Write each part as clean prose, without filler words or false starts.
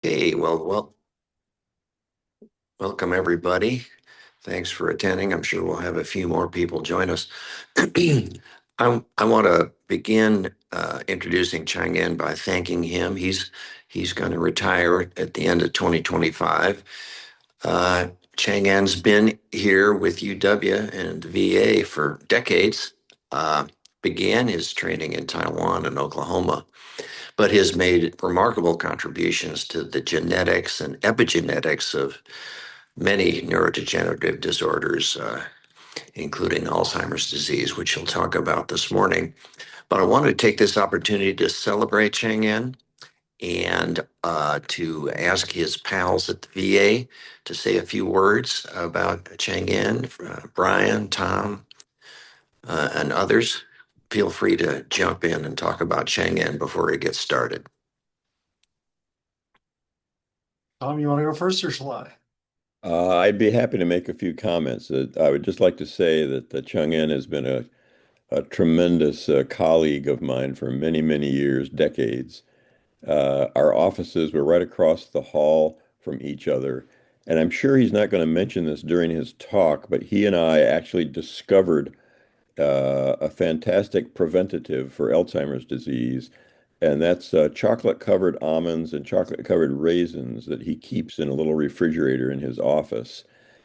Hey, welcome everybody. Thanks for attending. I'm sure we'll have a few more people join us. I want to begin introducing Chang-En by thanking him. He's going to retire at the end of 2025. Uh, Chang-En's been here with UW and VA for decades. Uh, Began his training in Taiwan and Oklahoma, but has made remarkable contributions to the genetics and epigenetics of many neurodegenerative disorders, including Alzheimer's disease, which he'll talk about this morning. But I wanted to take this opportunity to celebrate Chang-En and to ask his pals at the VA to say a few words about Chang-En, Brian, Tom, and others. Feel free to jump in and talk about Chang-En before he gets started. Tom, you want to go first or shall I? I'd be happy to make a few comments. I would just like to say that Chung-En has been a tremendous colleague of mine for many, many years, decades. Our offices were right across the hall from each other. And I'm sure he's not going to mention this during his talk, but he and I actually discovered a fantastic preventative for Alzheimer's disease, and that's chocolate-covered almonds and chocolate-covered raisins that he keeps in a little refrigerator in his office,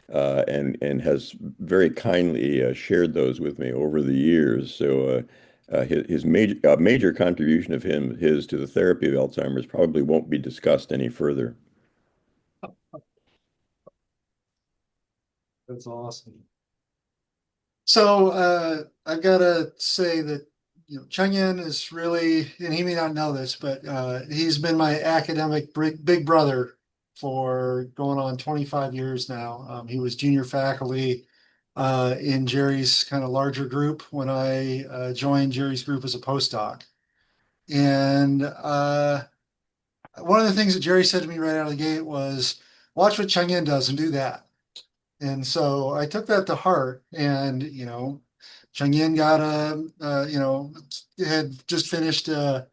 and has very kindly shared those with me over the years. So his major contribution of his to the therapy of Alzheimer's probably won't be discussed any further. That's awesome. So I've got to say that Cheng-En is really, and he may not know this, but he's been my academic big brother for going on 25 years now. He was junior faculty in Jerry's kind of larger group when I joined Jerry's group as a postdoc. And one of the things that Jerry said to me right out of the gate was, watch what Cheng-En does and do that. And so I took that to heart, and Chang-En got had just finished a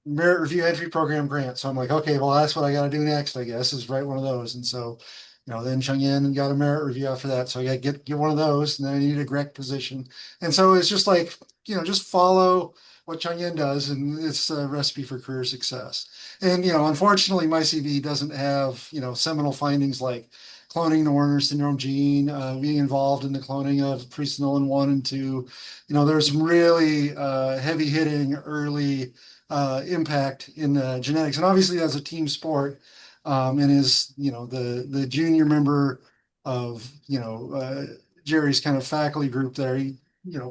merit review entry program grant. So I'm like, okay, well, that's what I got to do next, I guess, is write one of those. And so, then Chang-En got a merit review after that. So I got to get one of those, and then I needed a grant position. And so it's just like, just follow what Chang-En does, and it's a recipe for career success. And, unfortunately, my CV doesn't have, seminal findings like cloning the Werner syndrome gene, being involved in the cloning of presenilin 1 and 2. There's some really heavy hitting early impact in the genetics. And obviously, that's a team sport, and is the junior member of Jerry's kind of faculty group there. He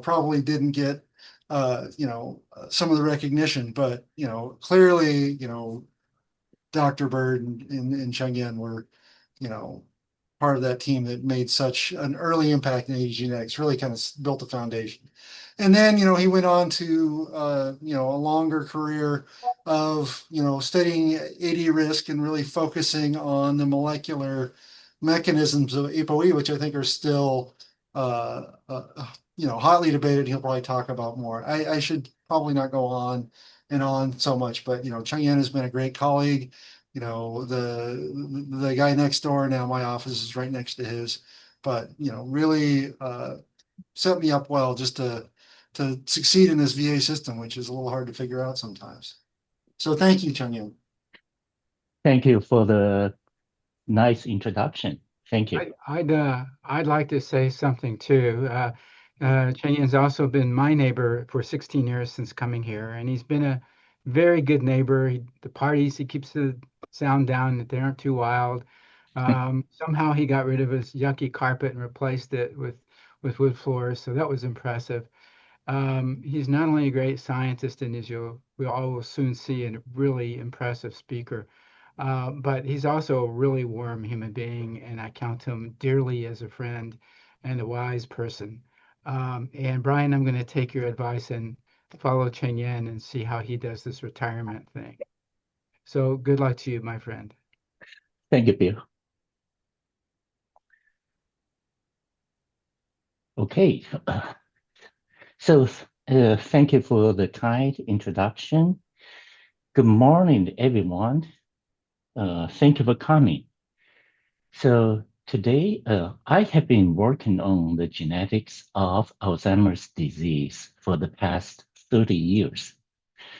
probably didn't get some of the recognition, but clearly Dr. Bird and Cheng-En were you know part of that team that made such an early impact in genetics, really kind of built a foundation. And then, he went on to, a longer career of, studying AD risk and really focusing on the molecular mechanisms of ApoE, which I think are still, hotly debated. He'll probably talk about more. I should probably not go on and on so much, but, Cheng-En has been a great colleague. The guy next door now, my office is right next to his, but really set me up well just to succeed in this VA system, which is a little hard to figure out sometimes. So thank you, Chung Yun. Thank you for the nice introduction. Thank you. I'd like to say something too. Chang-En's also been my neighbor for 16 years since coming here, and he's been a very good neighbor. The parties, he keeps the sound down, that they aren't too wild. Somehow he got rid of his yucky carpet and replaced it with wood floors, so that was impressive. He's not only a great scientist, and as we all will soon see, a really impressive speaker, but he's also a really warm human being, and I count him dearly as a friend and a wise person. And Brian, I'm going to take your advice and follow Cheng-En and see how he does this retirement thing. So good luck to you, my friend. Thank you, Bill. Okay. So thank you for the kind introduction. Good morning, everyone. Thank you for coming. So today, I have been working on the genetics of Alzheimer's disease for the past 30 years.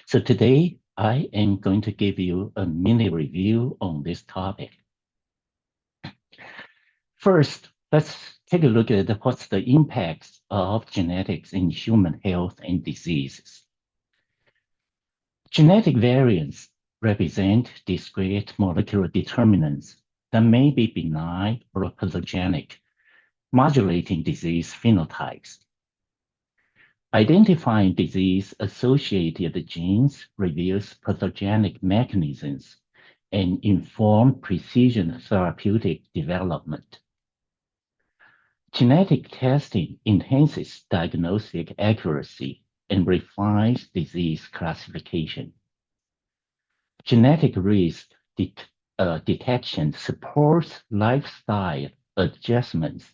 So today, I am going to give you a mini review on this topic. First, let's take a look at what's the impacts of genetics in human health and diseases. Genetic variants represent discrete molecular determinants that may be benign or pathogenic, modulating disease phenotypes. Identifying disease-associated genes reveals pathogenic mechanisms and inform precision therapeutic development. Genetic testing enhances diagnostic accuracy and refines disease classification. Genetic risk detection supports lifestyle adjustments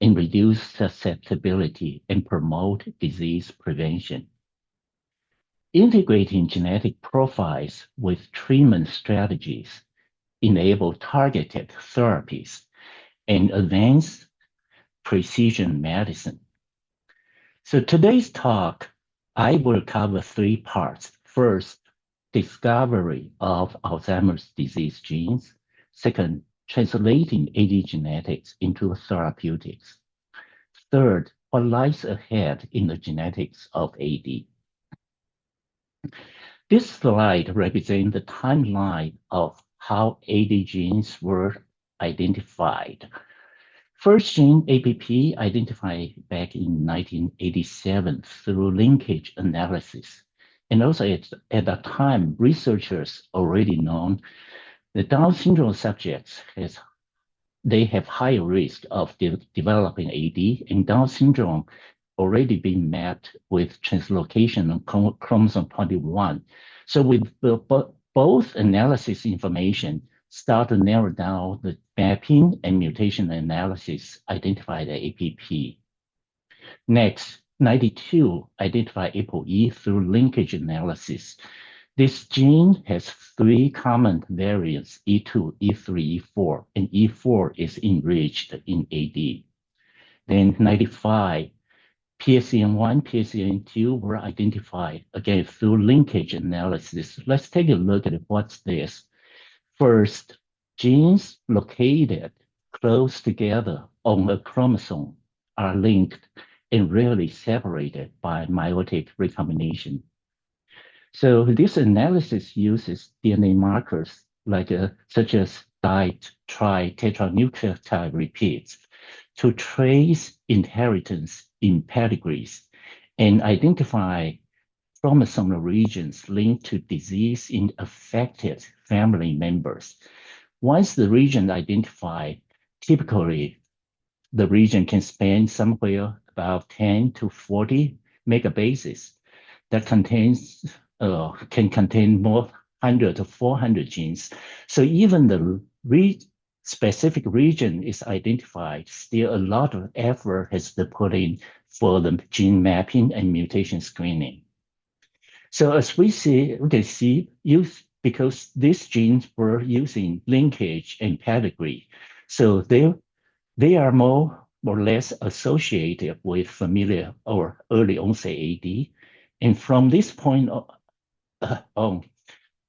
and reduce susceptibility and promote disease prevention. Integrating genetic profiles with treatment strategies enable targeted therapies and advance precision medicine. So today's talk, I will cover 3 parts. First, discovery of Alzheimer's disease genes. Second, translating AD genetics into therapeutics. Third, what lies ahead in the genetics of AD. This slide represents the timeline of how AD genes were identified. First gene, APP, identified back in 1987 through linkage analysis. And also at that time, researchers already known the Down syndrome subjects they have higher risk of developing AD, and Down syndrome already been mapped with translocation on chromosome 21. So with both analysis information, start to narrow down the mapping and mutation analysis identified at APP. Next, 92 identify ApoE through linkage analysis. This gene has 3 common variants, E2, E3, E4, and E4 is enriched in AD. Then 95, PSN1, PSN2 were identified, again, through linkage analysis. Let's take a look at what's this. First, genes located close together on a chromosome are linked and rarely separated by meiotic recombination. So this analysis uses DNA markers such as di, tri, tetranucleotide repeats to trace inheritance in pedigrees and identify chromosomal regions linked to disease in affected family members. Once the region identified, typically the region can span somewhere about 10 to 40 megabases that can contain more 100 to 400 genes. So even the specific region is identified, still a lot of effort has been put in for the gene mapping and mutation screening. So as we can see, because these genes were using linkage and pedigree, so they are more or less associated with familiar or early onset AD. And from this point on,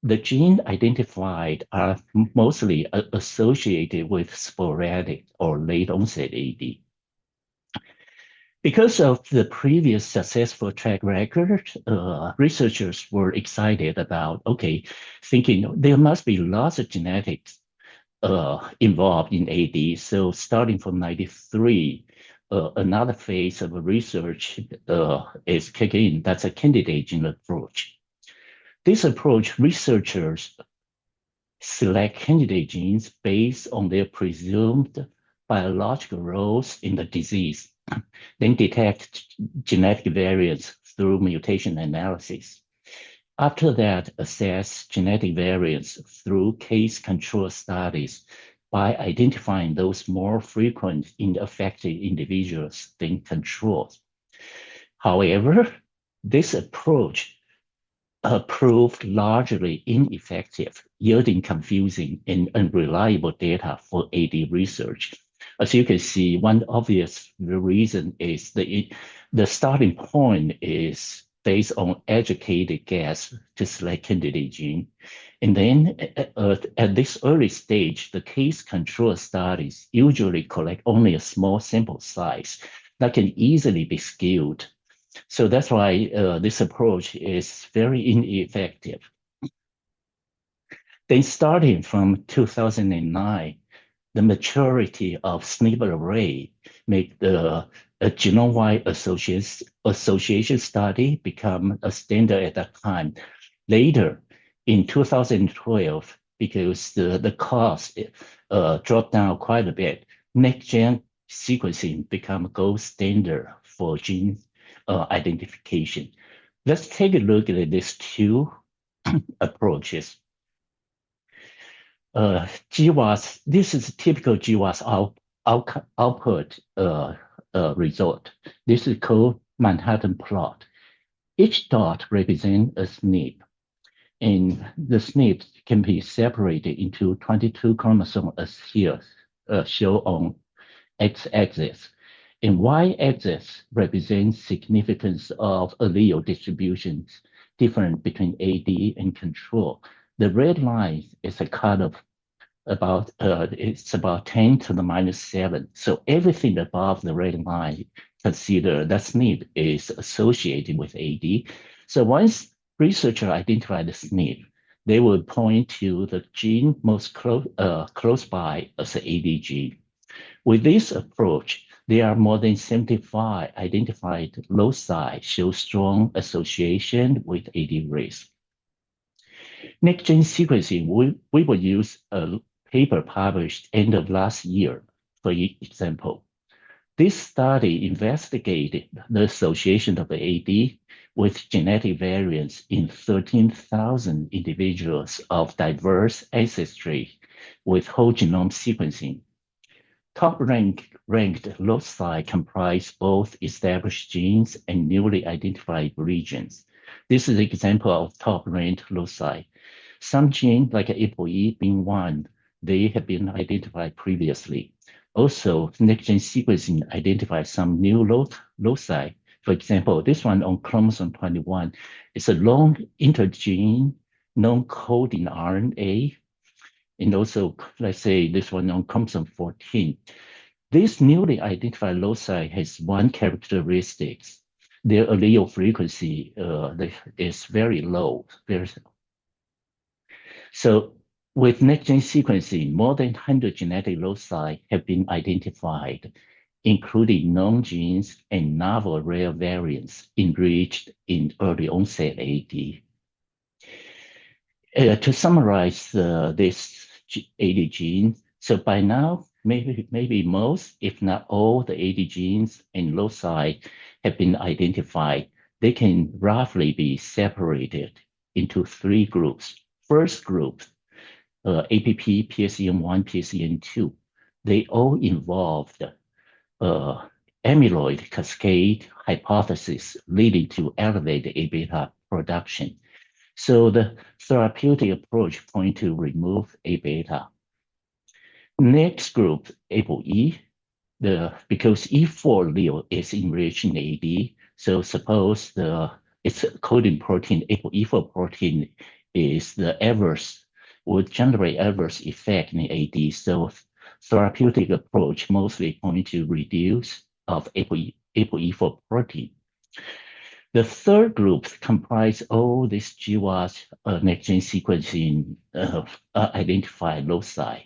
the gene identified are mostly associated with sporadic or late onset AD. Because of the previous successful track record, researchers were excited about, thinking there must be lots of genetics involved in AD. So starting from 93, another phase of research is kicking in. That's a candidate gene approach. This approach, researchers select candidate genes based on their presumed biological roles in the disease, then detect genetic variants through mutation analysis. After that, assess genetic variants through case control studies by identifying those more frequent in affected individuals than controls. However, this approach proved largely ineffective, yielding confusing and unreliable data for AD research. As you can see, one obvious reason is the starting point is based on educated guess to select candidate gene. And then at this early stage, the case control studies usually collect only a small sample size that can easily be skewed. So that's why this approach is very ineffective. Then starting from 2009, the maturity of SNP array make the genome-wide association study become a standard at that time. Later, in 2012, because the cost dropped down quite a bit, next-gen sequencing become a gold standard for gene identification. Let's take a look at these two approaches. GWAS, this is typical GWAS output result. This is called Manhattan plot. Each dot represents a SNP, and the SNPs can be separated into 22 chromosomes as here shown on x-axis. And y-axis represents significance of allele distributions different between AD and control. The red line is a cutoff it's about 10 to the minus 7. So everything above the red line, consider that SNP is associated with AD. So once researchers identify the SNP, they will point to the gene most close by as the AD gene. With this approach, there are more than 75 identified loci show strong association with AD risk. Next-gen sequencing, we will use a paper published end of last year, for example. This study investigated the association of AD with genetic variants in 13,000 individuals of diverse ancestry with whole genome sequencing. Top-ranked loci comprise both established genes and newly identified regions. This is an example of top-ranked loci. Some genes, like ApoE being one, they have been identified previously. Also, next-gen sequencing identifies some new loci. For example, this one on chromosome 21 is a long intergene non-coding RNA. And also, let's say this one on chromosome 14. This newly identified loci has one characteristic. Their allele frequency is very low. So with next-gen sequencing, more than 100 genetic loci have been identified, including known genes and novel rare variants enriched in early onset AD. To summarize this AD gene, so by now, maybe most, if not all, the AD genes and loci have been identified. They can roughly be separated into three groups. First group, APP, PSEN1, PSEN2, they all involved amyloid cascade hypothesis leading to elevated A-beta production. So the therapeutic approach point to remove A-beta. Next group, ApoE, because E4 allele is enriched in AD, so suppose its coding protein, ApoE4 protein, is would generate adverse effect in AD. So therapeutic approach mostly point to reduce of ApoE4 protein. The third group comprise all these GWAS next-gen sequencing identified loci.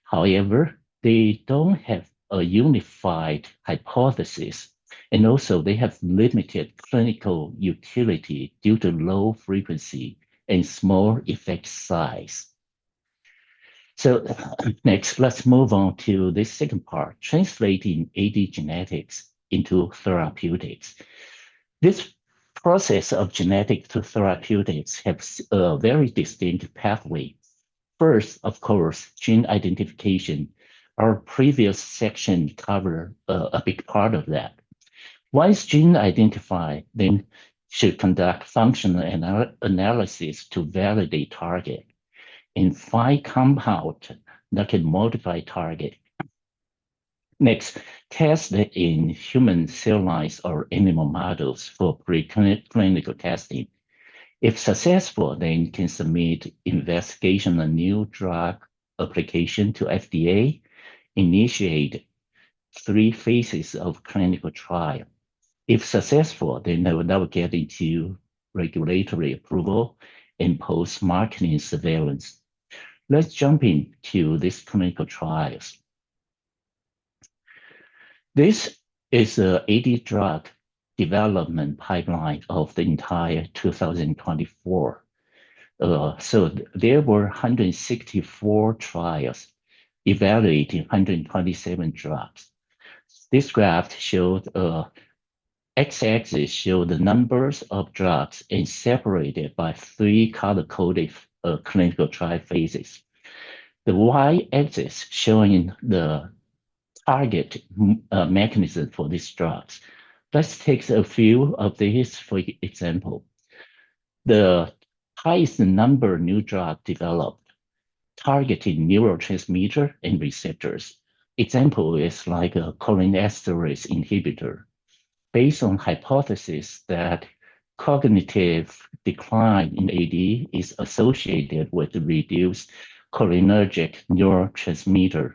However, they don't have a unified hypothesis, and also they have limited clinical utility due to low frequency and small effect size. So next, let's move on to the second part, translating AD genetics into therapeutics. This process of genetic to therapeutics has a very distinct pathway. First, of course, gene identification. Our previous section covered a big part of that. Once gene identified, then should conduct functional analysis to validate target and find compound that can modify target. Next, test it in human cell lines or animal models for preclinical testing. If successful, then can submit investigational new drug application to FDA, initiate 3 phases of clinical trial. If successful, then they will get into regulatory approval and post-marketing surveillance. Let's jump into these clinical trials. This is the AD drug development pipeline of the entire 2024. So there were 164 trials evaluating 127 drugs. This graph showed x-axis showed the numbers of drugs and separated by 3 color-coded clinical trial phases. The y-axis showing the target mechanism for these drugs. Let's take a few of these for example. The highest number new drug developed targeting neurotransmitter and receptors. Example is like a cholinesterase inhibitor, based on hypothesis that cognitive decline in AD is associated with reduced cholinergic neurotransmitter.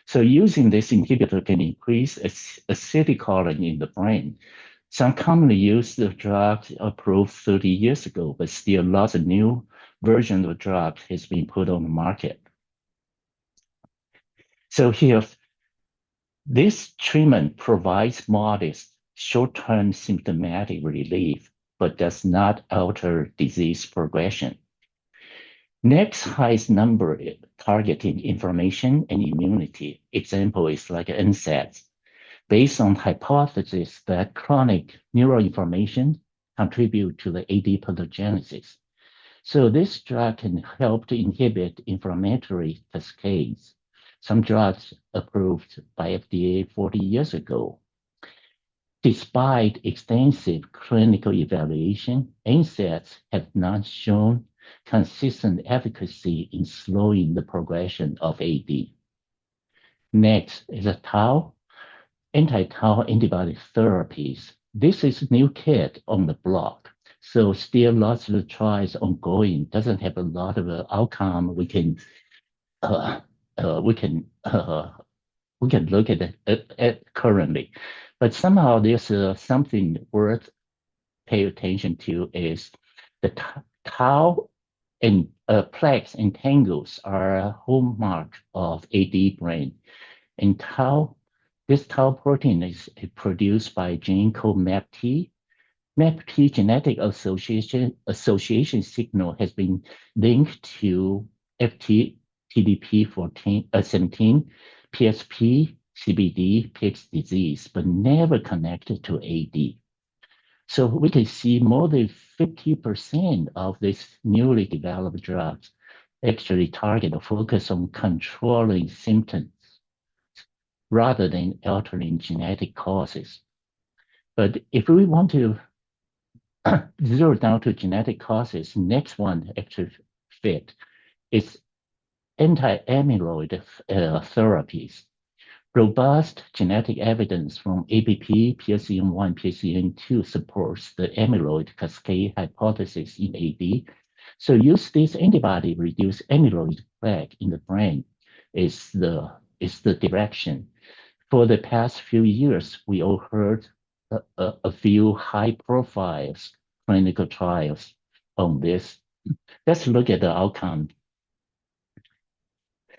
So using this inhibitor can increase acetylcholine in the brain. Some commonly used drugs approved 30 years ago, but still lots of new versions of drugs has been put on the market. So here, this treatment provides modest short-term symptomatic relief, but does not alter disease progression. Next highest number targeting inflammation and immunity. Example is like NSAIDs, based on hypothesis that chronic neuroinflammation contribute to the AD pathogenesis. So this drug can help to inhibit inflammatory cascades. Some drugs approved by FDA 40 years ago. Despite extensive clinical evaluation, NSAIDs have not shown consistent efficacy in slowing the progression of AD. Next is a tau, anti-tau antibody therapies. This is a new kid on the block. So still lots of trials ongoing, doesn't have a lot of outcome we can look at it currently. But somehow there's something worth pay attention to is the tau and plaques and tangles are a hallmark of AD brain. And this tau protein is produced by a gene called MAPT. MAPT genetic association signal has been linked to TDP17, PSP, CBD, Pick's disease, but never connected to AD. So we can see more than 50% of these newly developed drugs actually target or focus on controlling symptoms rather than altering genetic causes. But if we want to zero down to genetic causes, next one actually fit is anti-amyloid therapies. Robust genetic evidence from APP, PSEN1, PSEN2 supports the amyloid cascade hypothesis in AD. So use this antibody reduce amyloid plaque in the brain is the direction. For the past few years, we all heard a few high-profile clinical trials on this. Let's look at the outcome.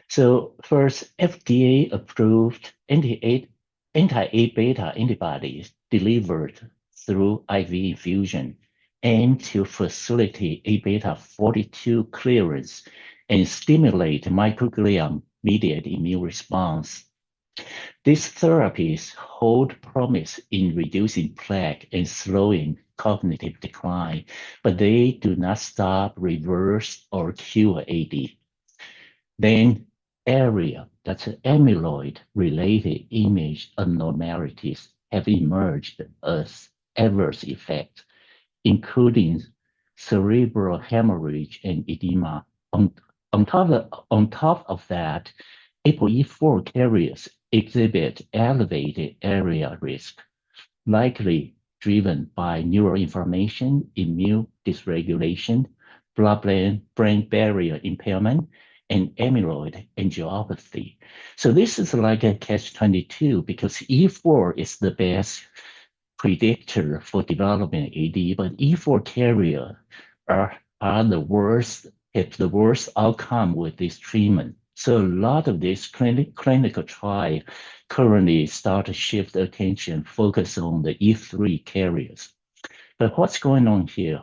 So first, FDA-approved anti-A beta antibodies delivered through IV infusion aim to facilitate A beta 42 clearance and stimulate microglia-mediated immune response. These therapies hold promise in reducing plaque and slowing cognitive decline, but they do not stop, reverse, or cure AD. Then area, that's amyloid-related image abnormalities have emerged as adverse effects. including cerebral hemorrhage and edema. On top of that, ApoE4 carriers exhibit elevated area risk, likely driven by neuroinflammation, immune dysregulation, blood-brain barrier impairment, and amyloid angiopathy. So this is like a catch-22 because E4 is the best predictor for developing AD, but E4 carrier are the worst, have the worst outcome with this treatment. So a lot of this clinical trial currently start to shift attention, focus on the E3 carriers. But what's going on here?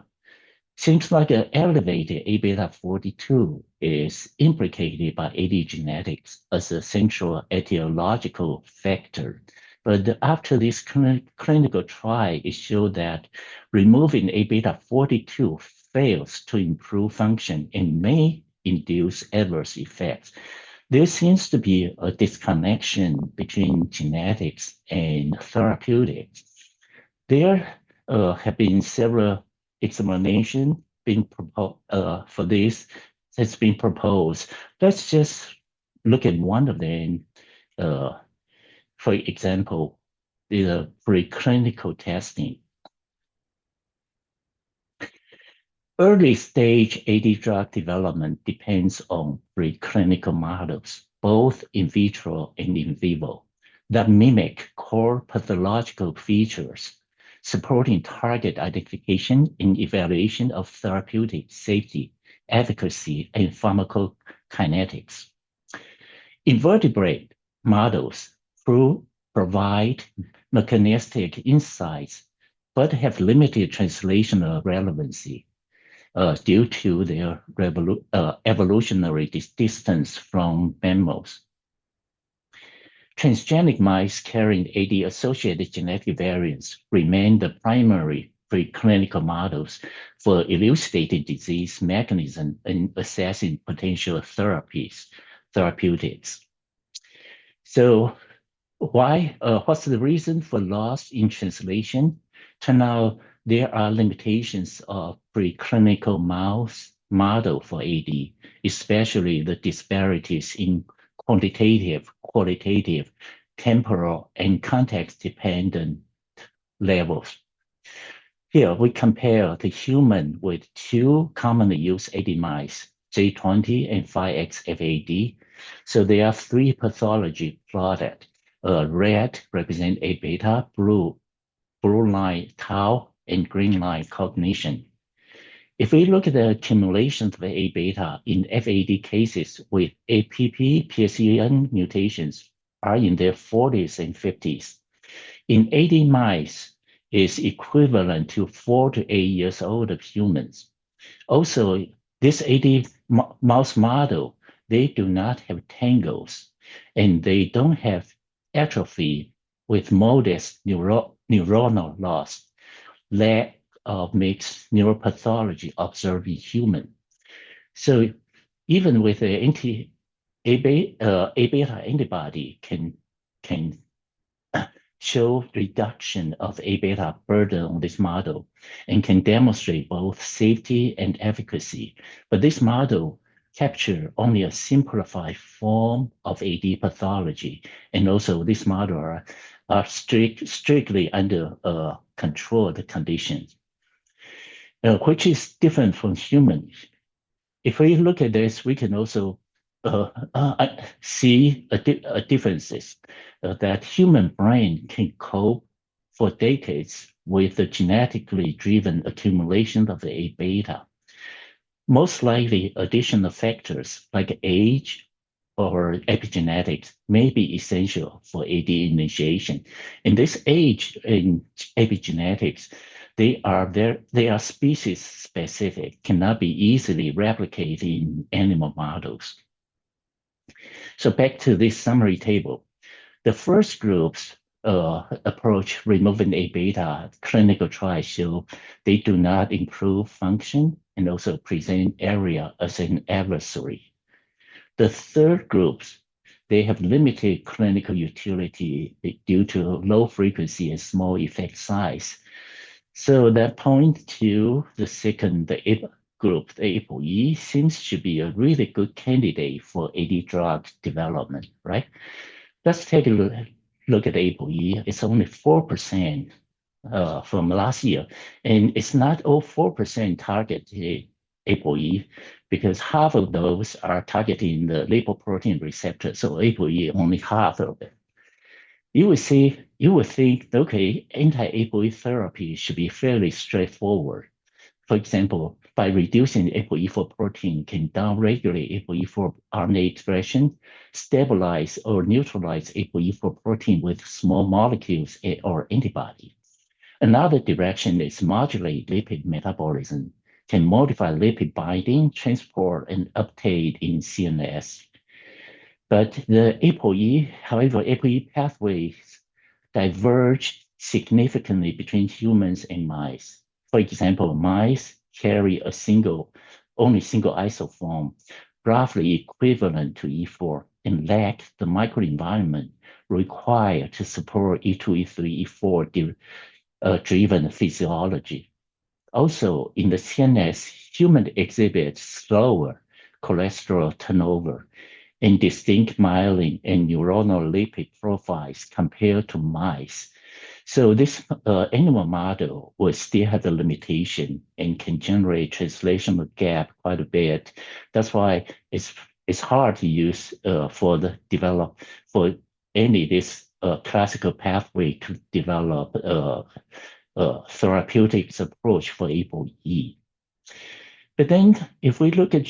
Seems like an elevated A beta 42 is implicated by AD genetics as a central etiological factor. But after this clinical trial, it showed that removing A beta 42 fails to improve function and may induce adverse effects. There seems to be a disconnection between genetics and therapeutics. There have been several explanations being for this has been proposed. Let's just look at one of them. For example, the preclinical testing. Early stage AD drug development depends on preclinical models, both in vitro and in vivo, that mimic core pathological features, supporting target identification and evaluation of therapeutic safety, efficacy, and pharmacokinetics. Invertebrate models provide mechanistic insights, but have limited translational relevancy due to their evolutionary distance from mammals. Transgenic mice carrying AD-associated genetic variants remain the primary preclinical models for elucidating disease mechanism and assessing potential therapeutics. So what's the reason for loss in translation? Turn out there are limitations of preclinical mouse model for AD, especially the disparities in quantitative, qualitative, temporal, and context-dependent levels. Here, we compare the human with two commonly used AD mice, J20 and 5XFAD. So there are three pathology plotted. Red represent A beta, blue line tau, and green line cognition. If we look at the accumulation of A beta in FAD cases with APP PSEN mutations are in their 40s and 50s. In AD mice, is equivalent to 4 to 8 years old of humans. Also, this AD mouse model, they do not have tangles, and they don't have atrophy with modest neuronal loss, lack of mixed neuropathology observed in human. So even with the A beta antibody can show reduction of A beta burden on this model and can demonstrate both safety and efficacy. But this model capture only a simplified form of AD pathology. And also this model are strictly under controlled conditions, which is different from humans. If we look at this, we can also see differences that human brain can cope for decades with the genetically driven accumulation of the A beta. Most likely, additional factors like age or epigenetics may be essential for AD initiation. In this age in epigenetics, they are species specific, cannot be easily replicated in animal models. So back to this summary table. The first group's approach removing A beta clinical trials show they do not improve function and also present area as an adversary. The third groups, they have limited clinical utility due to low frequency and small effect size. So that point to the second group, the ApoE, seems to be a really good candidate for AD drug development, right? Let's take a look at ApoE. It's only 4% from last year, and it's not all 4% target ApoE because half of those are targeting the lipoprotein receptor. So ApoE only half of it. You would think, okay, anti-ApoE therapy should be fairly straightforward. For example, by reducing ApoE4 protein can downregulate ApoE4 RNA expression, stabilize or neutralize ApoE4 protein with small molecules or antibody. Another direction is modulate lipid metabolism, can modify lipid binding, transport, and uptake in CNS. But however, ApoE pathways diverge significantly between humans and mice. For example, mice carry only single isoform, roughly equivalent to E4, and lack the microenvironment required to support E2, E3, E4 driven physiology. Also, in the CNS, humans exhibit slower cholesterol turnover and distinct myelin and neuronal lipid profiles compared to mice. So this animal model will still have the limitation and can generate translational gap quite a bit. That's why it's hard to use for any this classical pathway to develop therapeutics approach for ApoE. But then if we look at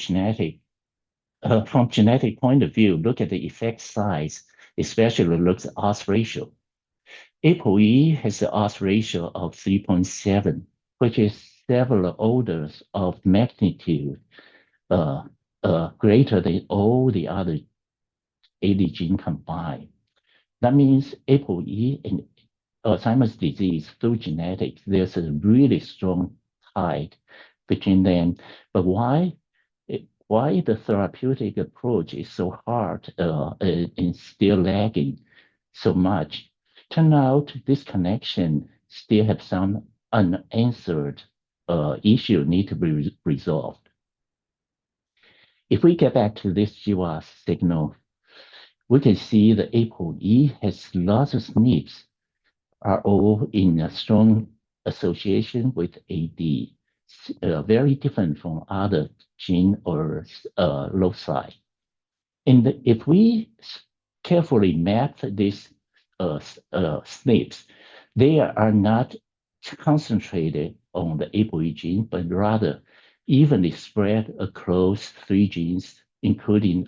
from genetic point of view, look at the effect size, especially looks at odds ratio. ApoE has an odds ratio of 3.7, which is several orders of magnitude greater than all the other AD genes combined. That means ApoE and Alzheimer's disease through genetics, there's a really strong tie between them. But why the therapeutic approach is so hard and still lagging so much? Turn out this connection still have some unanswered issue need to be resolved. If we get back to this GWAS signal, we can see the ApoE has lots of SNPs are all in a strong association with AD, very different from other gene or loci. And if we carefully map these SNPs, they are not concentrated on the ApoE gene, but rather evenly spread across 3 genes, including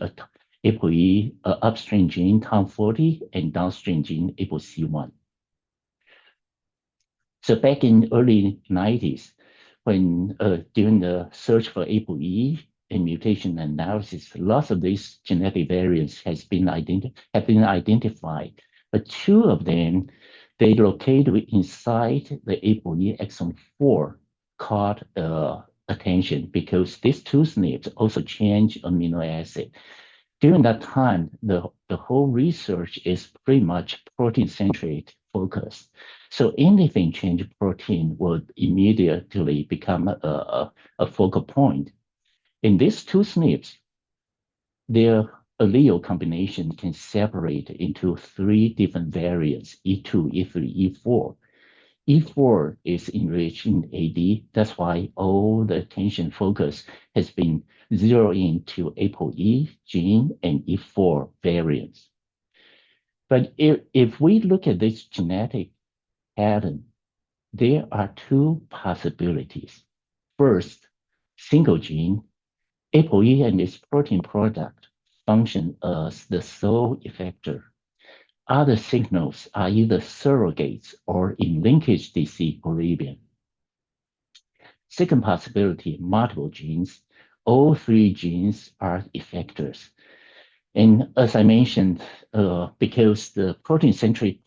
ApoE upstream gene TOM40 and downstream gene ApoC1. So back in early 90s, when during the search for ApoE and mutation analysis, lots of these genetic variants have been identified, but 2 of them they located inside the ApoE exon 4 caught attention because these 2 SNPs also change amino acid. During that time, the whole research is pretty much protein-centric focused. So anything change protein would immediately become a focal point. In these 2 SNPs, their allele combination can separate into 3 different variants, E2, E3, E4. E4 is enriched in AD. That's why all the attention focus has been zeroed into ApoE gene and E4 variants. But if we look at this genetic pattern, there are 2 possibilities. First, single gene, ApoE and its protein product function as the sole effector. Other signals are either surrogates or in linkage disequilibrium. Second possibility, multiple genes. All 3 genes are effectors. And as I mentioned, because the protein-centric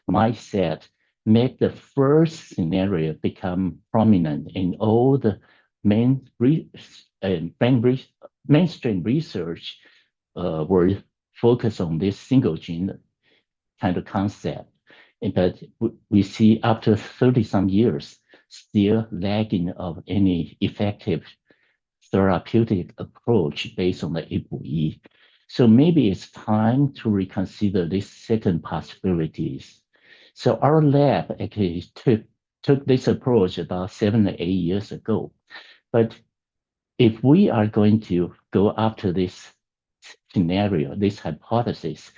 mindset made the first scenario become prominent in all the mainstream research were focused on this single gene kind of concept. But we see after 30 some years, still lagging of any effective therapeutic approach based on the ApoE. So maybe it's time to reconsider these second possibilities. So our lab actually took this approach about 7 or 8 years ago. But if we are going to go after this scenario, this hypothesis,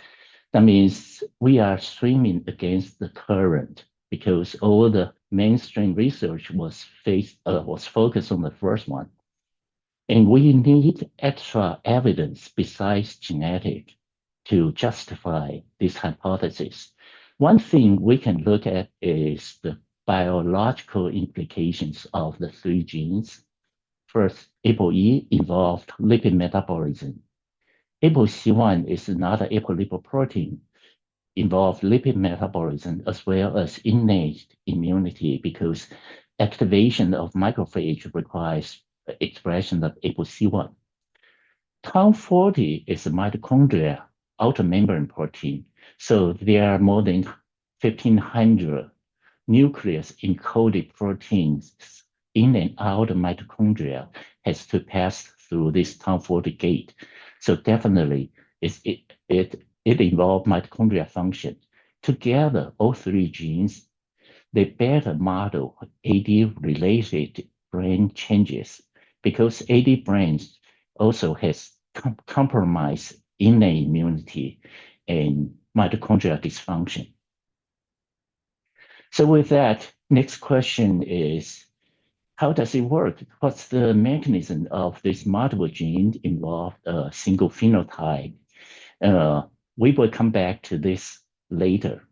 that means we are swimming against the current because all the mainstream research was focused on the first one. And we need extra evidence besides genetic to justify this hypothesis. One thing we can look at is the biological implications of the three genes. First, ApoE involved lipid metabolism. ApoC1 is another apolipoprotein, involved lipid metabolism as well as innate immunity because activation of macrophage requires expression of ApoC1. Tau40 is a mitochondria outer membrane protein, so there are more than 1,500 nucleus encoded proteins in and out of mitochondria has to pass through this Tau40 gate. So definitely it involves mitochondria function. Together, all three genes, they better model AD-related brain changes because AD brains also has compromised innate immunity and mitochondrial dysfunction. So with that, next question is, how does it work? What's the mechanism of this multiple gene involved a single phenotype? We will come back to this later.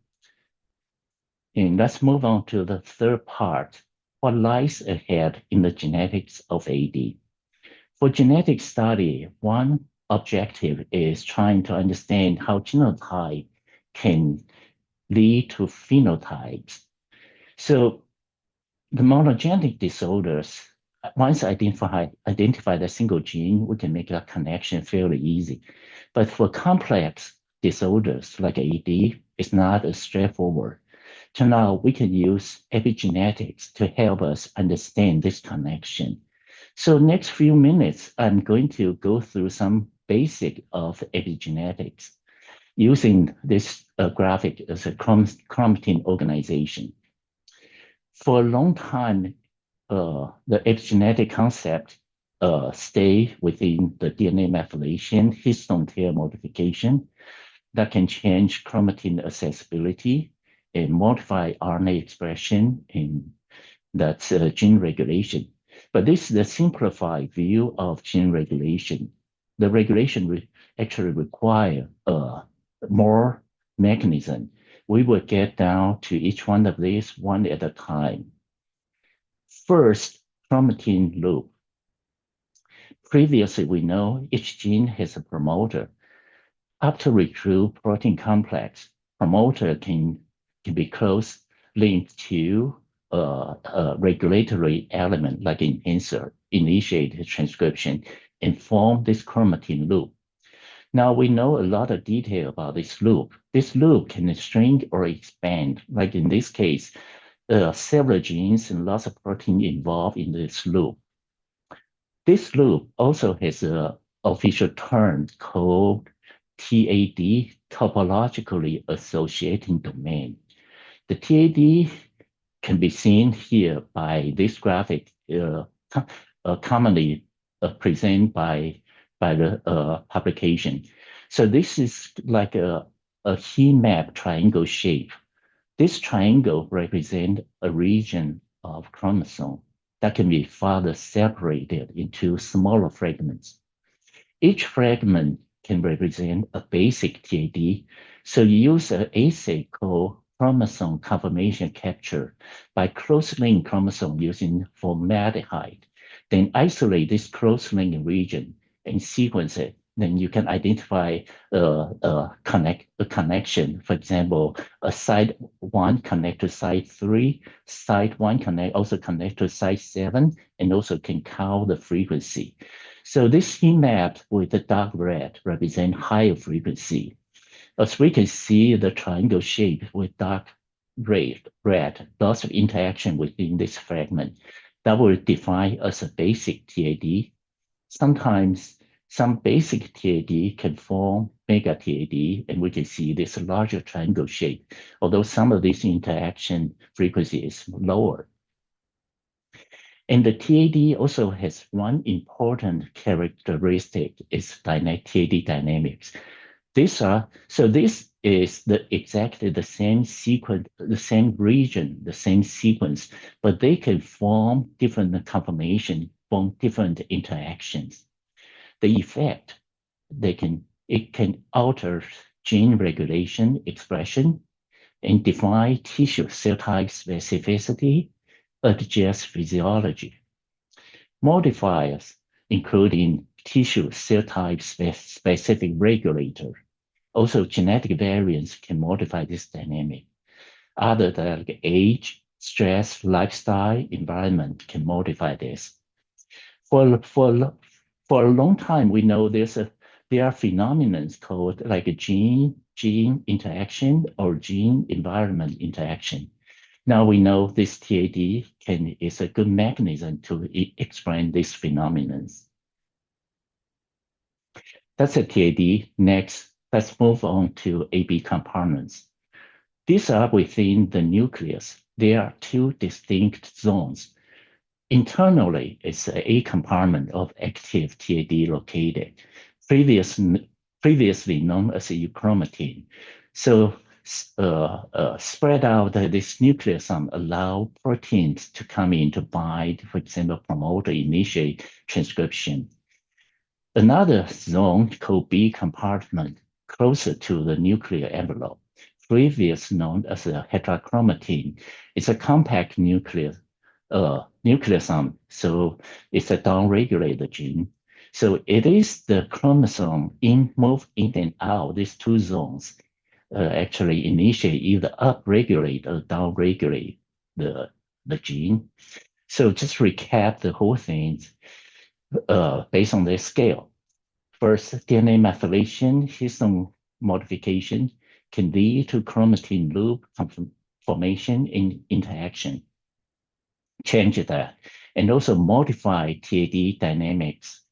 And let's move on to the third part. What lies ahead in the genetics of AD? For genetic study, one objective is trying to understand how genotype can lead to phenotypes. So the monogenic disorders, once identify the single gene, we can make that connection fairly easy. But for complex disorders like AD, it's not as straightforward. So now we can use epigenetics to help us understand this connection. So next few minutes, I'm going to go through some basic of epigenetics using this graphic as a chromatin organization. For a long time, the epigenetic concept stay within the DNA methylation, histone tail modification that can change chromatin accessibility and modify RNA expression, and that's gene regulation. But this is the simplified view of gene regulation. The regulation actually require more mechanism. We will get down to each one of these one at a time. First, chromatin loop. Previously, we know each gene has a promoter. After recruit protein complex, promoter can be close linked to a regulatory element like enhancer, initiate transcription, and form this chromatin loop. Now we know a lot of detail about this loop. This loop can shrink or expand, like in this case, several genes and lots of protein involved in this loop. This loop also has an official term called TAD, topologically associating domain. The TAD can be seen here by this graphic, commonly presented by the publication. So this is like a heat map triangle shape. This triangle represents a region of chromosome that can be further separated into smaller fragments. Each fragment can represent a basic TAD, so you use an assay called chromosome conformation capture by close-linked chromosome using formaldehyde. Then isolate this close-linked region and sequence it. Then you can identify a connection. For example, a site 1 connect to site 3, site 1 also connect to site 7, and also can count the frequency. So this heat map with the dark red represent higher frequency. As we can see the triangle shape with dark red loss of interaction within this fragment that will define as a basic TAD. Sometimes some basic TAD can form mega TAD, and we can see this larger triangle shape, although some of this interaction frequency is lower. And the TAD also has one important characteristic, is TAD dynamics. This is exactly the same sequence, the same region, the same sequence, but they can form different conformation, form different interactions. The effect, it can alter gene regulation expression and define tissue cell type specificity, adjust physiology. Modifiers, including tissue cell type specific regulator. Also, genetic variants can modify this dynamic. Other like age, stress, lifestyle, environment can modify this. For a long time, we know there are phenomena called like a gene interaction or gene environment interaction. Now we know this TAD is a good mechanism to explain these phenomena. That's a TAD. Next, let's move on to AB compartments. These are within the nucleus. There are two distinct zones. Internally, it's a compartment of active TAD located, previously known as a euchromatin. So spread out this nucleosome allow proteins to come in to bind, for example, promote or initiate transcription. Another zone called B compartment, closer to the nuclear envelope, previously known as a heterochromatin. It's a compact nucleosome, so it's a downregulated gene. So it is the chromosome move in and out, these two zones actually initiate either upregulate or downregulate the gene. So just recap the whole thing based on their scale. First, DNA methylation, histone modification can lead to chromatin loop formation in interaction. Change that, and also modify TAD dynamics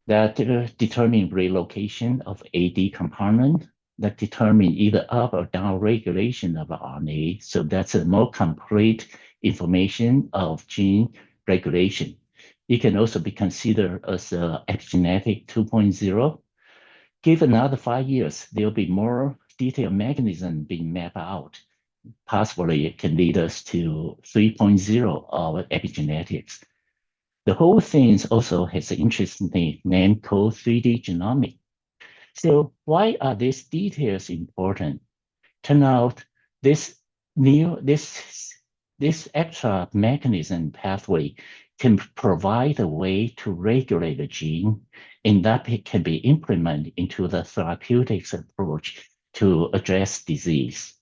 that determine relocation of AD compartment, that determine either up or down regulation of RNA. So that's a more complete information of gene regulation. It can also be considered as a epigenetic 2.0. Give another 5 years, there'll be more detailed mechanism being mapped out. Possibly it can lead us to 3.0 of epigenetics. The whole thing also has an interesting name called 3D genomics. So why are these details important? Turn out this extra mechanism pathway can provide a way to regulate the gene, and that can be implemented into the therapeutics approach to address disease.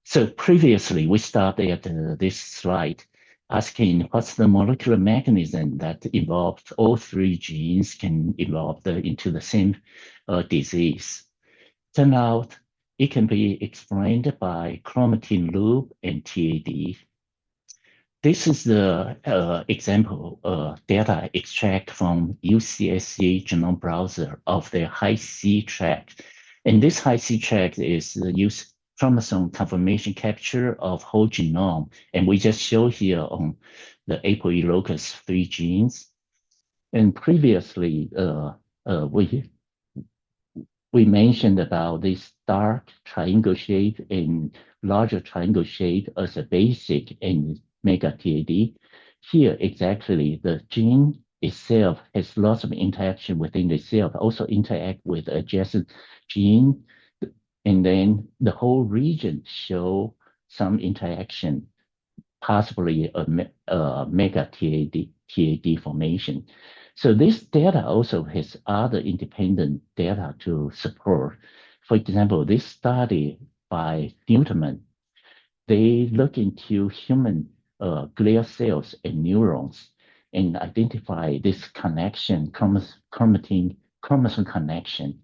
So previously, we started at this slide asking what's the molecular mechanism that involves all three genes can evolve into the same disease. Turn out it can be explained by chromatin loop and TAD. This is the example data extract from UCSC genome browser of the Hi-C track. And this Hi-C track is used chromosome conformation capture of whole genome. And we just show here on the ApoE locus 3 genes. And previously, we mentioned about this dark triangle shape and larger triangle shape as a basic and mega TAD. Here, exactly, the gene itself has lots of interaction within the cell, also interact with adjacent gene, and then the whole region show some interaction, possibly a mega TAD formation. So this data also has other independent data to support. For example, this study by Newton, they look into human glial cells and neurons and identify this connection, chromosome connection.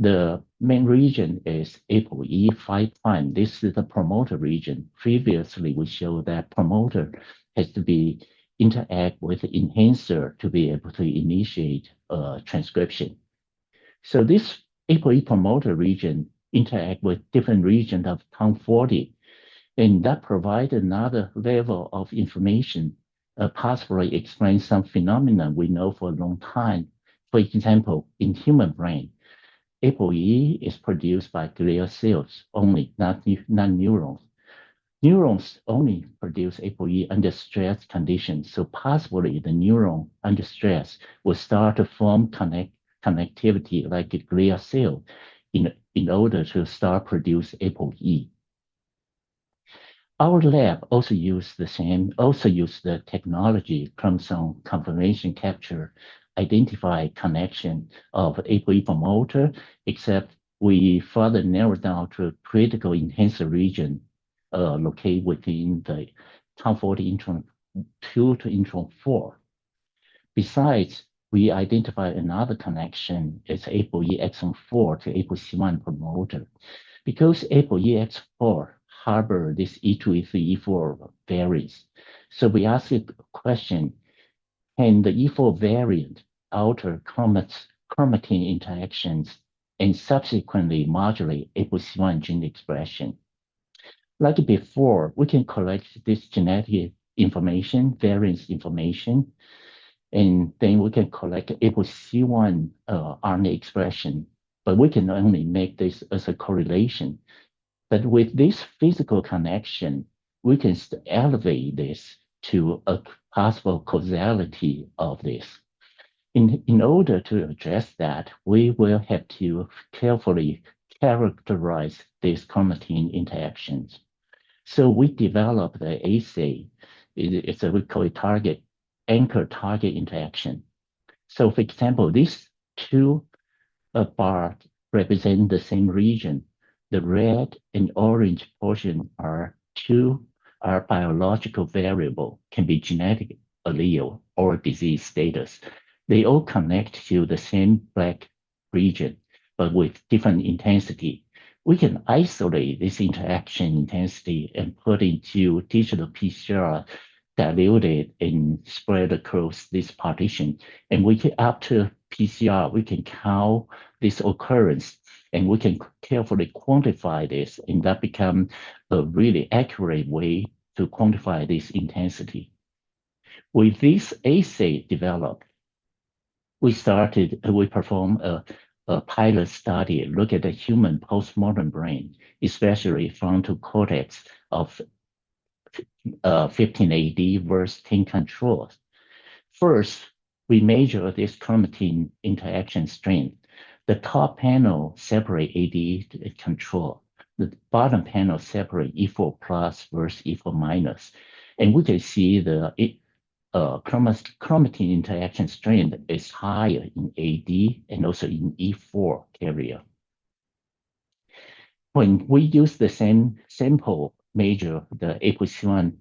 The main region is ApoE 5'. This is the promoter region. Previously, we showed that promoter has to be interact with the enhancer to be able to initiate transcription. So this ApoE promoter region interact with different regions of TOM40, and that provides another level of information, possibly explain some phenomena we know for a long time. For example, in human brain, ApoE is produced by glial cells only, not neurons. Neurons only produce ApoE under stress conditions, so possibly the neuron under stress will start to form connectivity like a glial cell in order to start produce ApoE. Our lab also use the technology chromosome conformation capture, identify connection of ApoE promoter, except we further narrow down to a critical enhancer region located within the TOM40 intron 2 to intron 4. Besides, we identify another connection, it's ApoE exon 4 to ApoC1 promoter. Because ApoEX4 harbor this E2, E3, E4 variants, so we ask a question, can the E4 variant alter chromatin interactions and subsequently modulate ApoC1 gene expression? Like before, we can collect this genetic information, variance information, and then we can collect ApoC1 RNA expression, but we can only make this as a correlation. But with this physical connection, we can elevate this to a possible causality of this. In order to address that, we will have to carefully characterize these chromatin interactions. So we developed the assay. We call it anchor target interaction. So for example, these two bars represent the same region. The red and orange portion are biological variable, can be genetic allele or disease status. They all connect to the same black region, but with different intensity. We can isolate this interaction intensity and put into digital PCR, dilute it and spread across this partition. And we can, after PCR, we can count this occurrence and we can carefully quantify this, and that become a really accurate way to quantify this intensity. With this assay developed, we performed a pilot study, look at the human postmortem brain, especially frontal cortex of 15 AD versus 10 controls. First, we measure this chromatin interaction strength. The top panel separate AD control. The bottom panel separate E4 plus versus E4 minus. And we can see the chromatin interaction strength is higher in AD and also in E4 carrier. When we use the same sample measure the ApoC1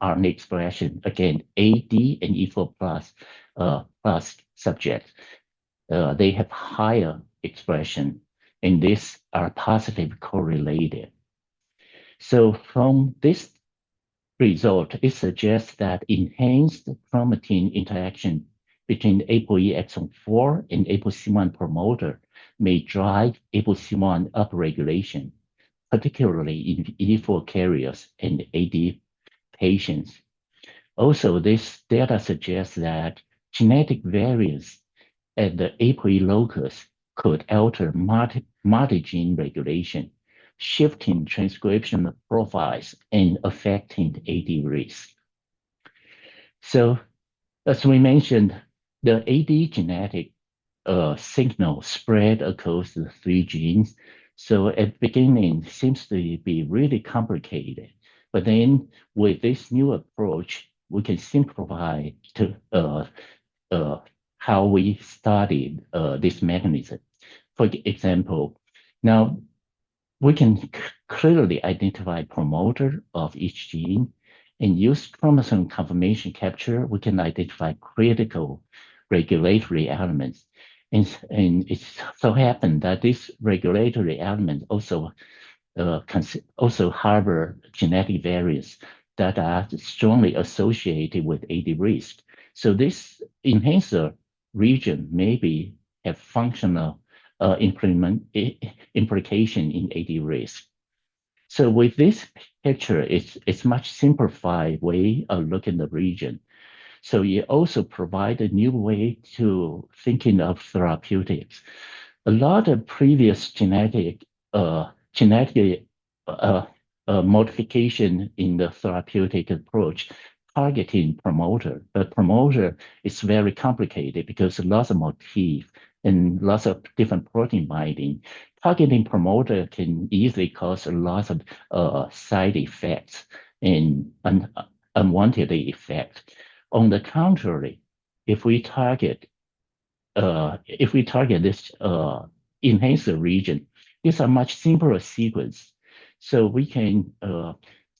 RNA expression, again, AD and E4 plus subjects, they have higher expression, and these are positively correlated. So from this result, it suggests that enhanced chromatin interaction between ApoE exon 4 and ApoC1 promoter may drive ApoC1 upregulation, particularly in E4 carriers and AD patients. Also, this data suggests that genetic variants at the ApoE locus could alter multi-gene regulation, shifting transcription profiles and affecting AD risk. So, as we mentioned, the AD genetic signal spread across the 3 genes. So at the beginning, it seems to be really complicated. But then with this new approach, we can simplify to how we studied this mechanism. For example, now we can clearly identify promoter of each gene and use chromosome conformation capture. We can identify critical regulatory elements. And it so happened that this regulatory element also harbor genetic variants that are strongly associated with AD risk. So this enhancer region maybe have functional implication in AD risk. So with this picture, it's much simplified way of looking at the region. So it also provide a new way to thinking of therapeutics. A lot of previous genetic modification in the therapeutic approach targeting promoter, but promoter is very complicated because lots of motif and lots of different protein binding. Targeting promoter can easily cause a lot of side effects and unwanted effects. On the contrary, if we target this enhancer region, these are much simpler sequence. So we can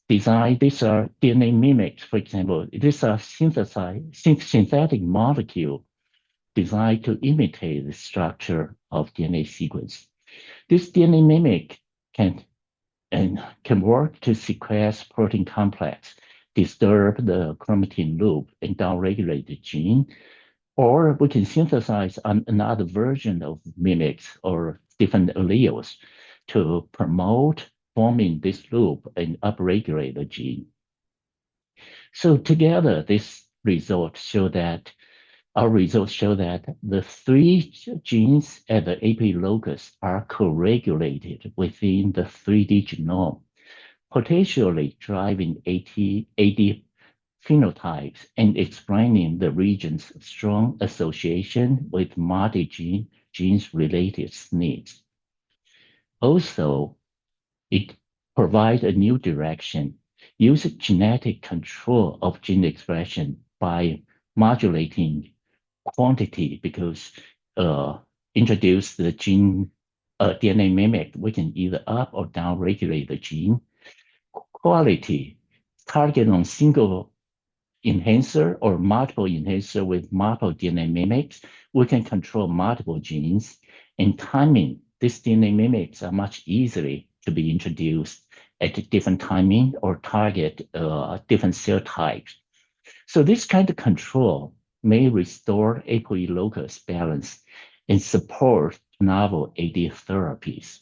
design these are DNA mimics, for example. These are synthetic molecule designed to imitate the structure of DNA sequence. This DNA mimic can work to sequence protein complex, disturb the chromatin loop, and downregulate the gene. Or we can synthesize another version of mimics or different alleles to promote forming this loop and upregulate the gene. So together, our results show that the three genes at the AP locus are co-regulated within the 3D genome, potentially driving AD phenotypes and explaining the region's strong association with multi-genes related SNPs. Also, it provides a new direction, use genetic control of gene expression by modulating quantity because introduce the gene DNA mimic, we can either up or down regulate the gene. Quality, target on single enhancer or multiple enhancer with multiple DNA mimics, we can control multiple genes. And timing, these DNA mimics are much easily to be introduced at different timing or target different cell types. So this kind of control may restore locus balance and support novel AD therapies.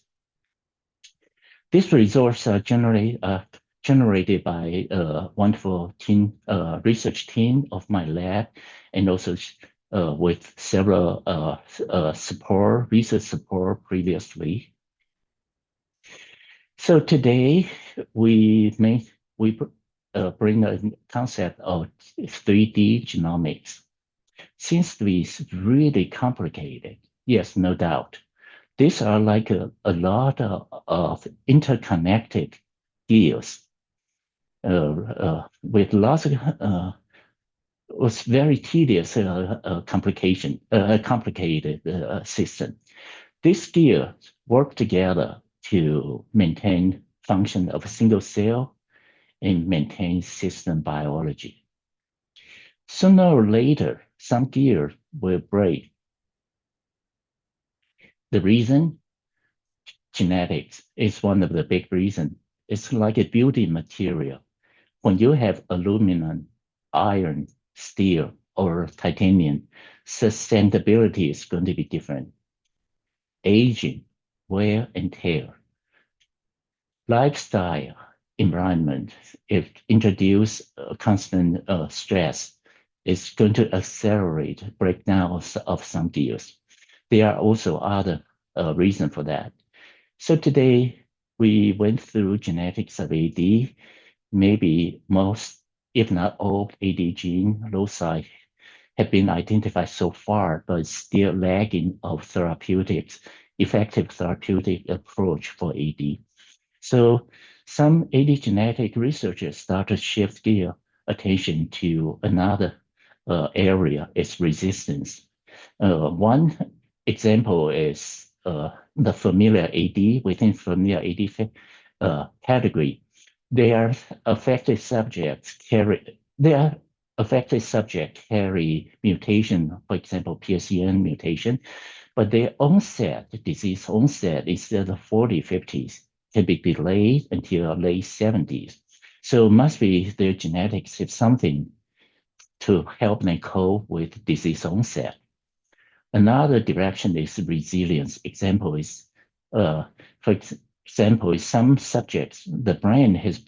These results are generated by a wonderful research team of my lab, and also with several research support previously. So today we bring a concept of 3D genomics. Seems to be really complicated. Yes, no doubt. These are like a lot of interconnected gears with lots of was very tedious complicated system. These gears work together to maintain function of a single cell and maintain system biology. Sooner or later, some gears will break. The reason, genetics is one of the big reasons. It's like a building material. When you have aluminum, iron, steel, or titanium, sustainability is going to be different. Aging, wear and tear. Lifestyle, environment, if introduce constant stress, is going to accelerate breakdowns of some gears. There are also other reasons for that. So today, we went through genetics of AD. Maybe most, if not all, AD gene loci have been identified so far, but still lagging of effective therapeutic approach for AD. So some AD genetic researchers start to shift gear attention to another area, its resistance. One example is the familiar AD. Within familiar AD category, they are affected subjects affected subject carry mutation, for example, PSEN mutation, but their onset, disease onset, instead of 40, 50s, can be delayed until late 70s. So it must be their genetics have something to help them cope with disease onset. Another direction is resilience. Example is, for example, is some subjects, the brain has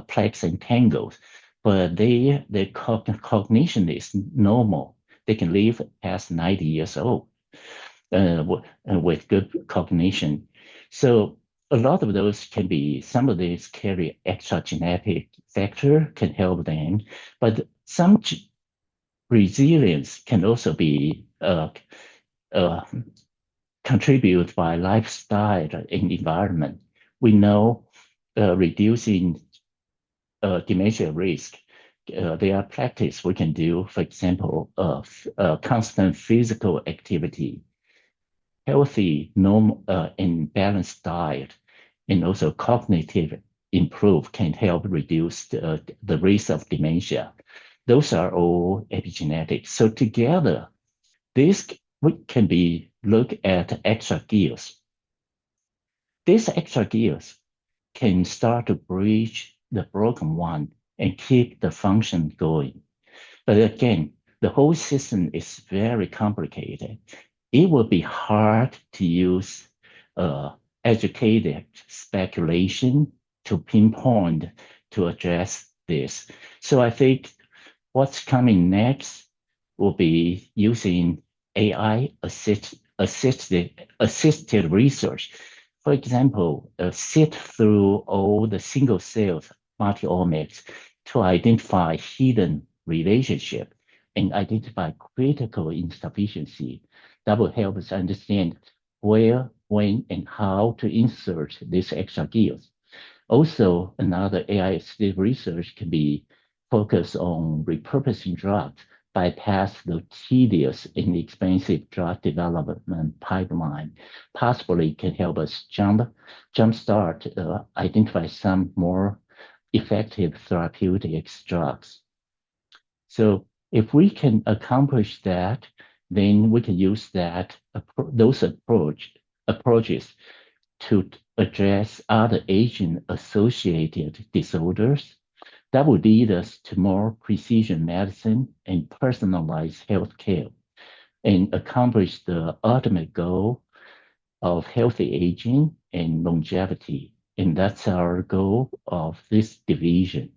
plaques and tangles, but their cognition is normal. They can live past 90 years old with good cognition. So a lot of those can be, some of these carry extra genetic factor can help them, but some resilience can also be uh, contributed by lifestyle and environment. We know reducing dementia risk. There are practice we can do, for example, constant physical activity, healthy, normal, and balanced diet, and also cognitive improve can help reduce the risk of dementia. Those are all epigenetics. So together, this can be look at extra gears. These extra gears can start to bridge the broken one and keep the function going. But again, the whole system is very complicated. It will be hard to use educated speculation to pinpoint to address this. So I think what's coming next will be using AI assisted research. For example, sit through all the single cells multi-omics to identify hidden relationship and identify critical insufficiency. That will help us understand where, when, and how to insert these extra gears. Also, another AI-assisted research can be focused on repurposing drugs, bypass the tedious and expensive drug development pipeline, possibly can help us jumpstart, identify some more effective therapeutic drugs. So if we can accomplish that, then we can use those approaches to address other aging-associated disorders. That would lead us to more precision medicine and personalized healthcare and accomplish the ultimate goal of healthy aging and longevity. And that's our goal of this division.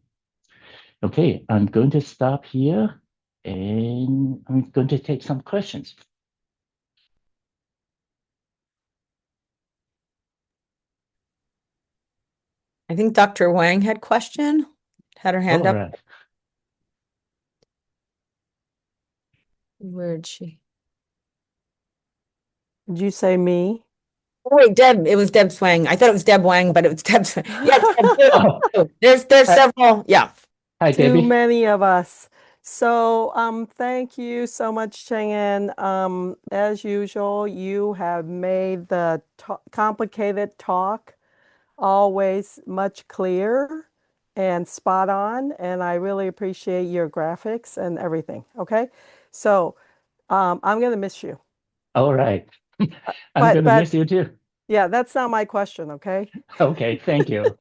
Okay, I'm going to stop here and I'm going to take some questions. I think Dr. Wang had her hand All up. right. Where'd she? Did you say me? Oh, wait, Deb. It was Deb Swang. I thought it was Deb Wang, but it was Deb Swang. Yeah, Deb, Oh, there's hi, several. Yeah. hi, Too Debbie. many of us. So, thank you so much, Chang-En. As usual, you have made the complicated talk always much clearer and spot on, and I really appreciate your graphics and everything. Okay, so I'm gonna miss you. All right. I'm But going to miss you too. yeah, that's not my question. Okay. Okay, thank you.